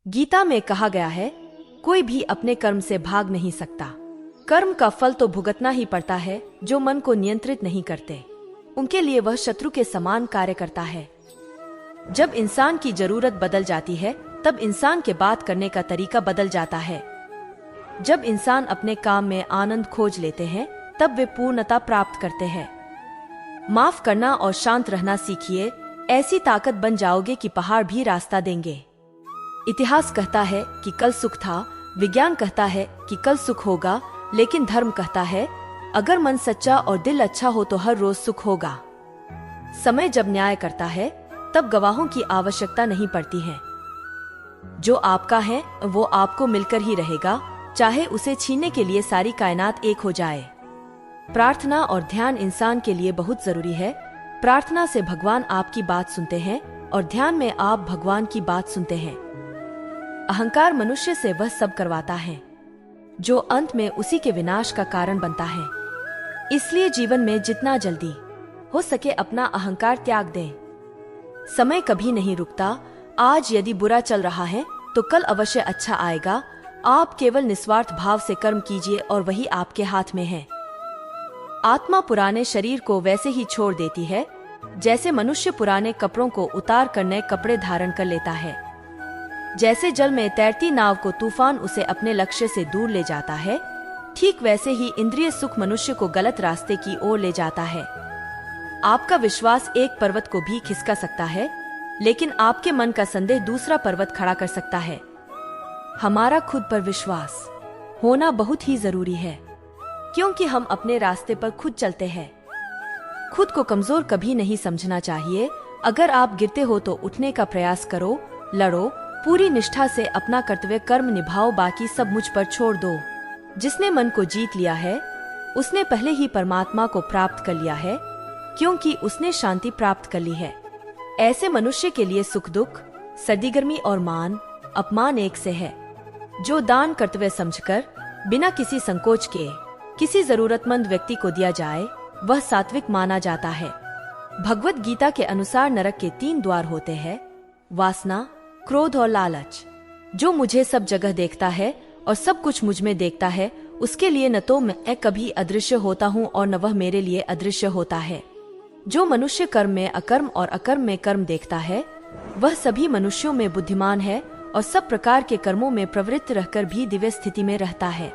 गीता में कहा गया है, कोई भी अपने कर्म से भाग नहीं सकता। कर्म का फल तो भुगतना ही पड़ता है। जो मन को नियंत्रित नहीं करते, उनके लिए वह शत्रु के समान कार्य करता है। जब इंसान की जरूरत बदल जाती है, तब इंसान के बात करने का तरीका बदल जाता है। जब इंसान अपने काम में आनंद खोज लेते हैं, तब वे पूर्णता प्राप्त करते हैं। माफ करना और शांत रहना सीखिए, ऐसी ताकत बन जाओगे कि पहाड़ भी रास्ता देंगे। इतिहास कहता है कि कल सुख था, विज्ञान कहता है कि कल सुख होगा, लेकिन धर्म कहता है अगर मन सच्चा और दिल अच्छा हो तो हर रोज सुख होगा। समय जब न्याय करता है, तब गवाहों की आवश्यकता नहीं पड़ती है। जो आपका है वो आपको मिलकर ही रहेगा, चाहे उसे छीनने के लिए सारी कायनात एक हो जाए। प्रार्थना और ध्यान इंसान के लिए बहुत जरूरी है। प्रार्थना से भगवान आपकी बात सुनते हैं और ध्यान में आप भगवान की बात सुनते हैं। अहंकार मनुष्य से वह सब करवाता है जो अंत में उसी के विनाश का कारण बनता है। इसलिए जीवन में जितना जल्दी हो सके अपना अहंकार त्याग दें। समय कभी नहीं रुकता। आज यदि बुरा चल रहा है तो कल अवश्य अच्छा आएगा। आप केवल निस्वार्थ भाव से कर्म कीजिए और वही आपके हाथ में है। आत्मा पुराने शरीर को वैसे ही छोड़ देती है जैसे मनुष्य पुराने कपड़ों को उतार कर नए कपड़े धारण कर लेता है। जैसे जल में तैरती नाव को तूफान उसे अपने लक्ष्य से दूर ले जाता है, ठीक वैसे ही इंद्रिय सुख मनुष्य को गलत रास्ते की ओर ले जाता है। आपका विश्वास एक पर्वत को भी खिसका सकता है, लेकिन आपके मन का संदेह दूसरा पर्वत खड़ा कर सकता है। हमारा खुद पर विश्वास होना बहुत ही जरूरी है, क्योंकि हम अपने रास्ते पर खुद चलते हैं। खुद को कमजोर कभी नहीं समझना चाहिए। अगर आप गिरते हो तो उठने का प्रयास करो, लड़ो, पूरी निष्ठा से अपना कर्तव्य कर्म निभाओ, बाकी सब मुझ पर छोड़ दो। जिसने मन को जीत लिया है उसने पहले ही परमात्मा को प्राप्त कर लिया है, क्योंकि उसने शांति प्राप्त कर ली है। ऐसे मनुष्य के लिए सुख दुख, सर्दी गर्मी और मान अपमान एक से है। जो दान कर्तव्य समझकर बिना किसी संकोच के किसी जरूरतमंद व्यक्ति को दिया जाए, वह सात्विक माना जाता है। भगवत गीता के अनुसार नरक के 3 द्वार होते हैं, वासना, क्रोध और लालच। जो मुझे सब जगह देखता है और सब कुछ मुझ में देखता है, उसके लिए न तो मैं कभी अदृश्य होता हूँ और न वह मेरे लिए अदृश्य होता है। जो मनुष्य कर्म में अकर्म और अकर्म में कर्म देखता है, वह सभी मनुष्यों में बुद्धिमान है और सब प्रकार के कर्मों में प्रवृत्त रहकर भी दिव्य स्थिति में रहता है।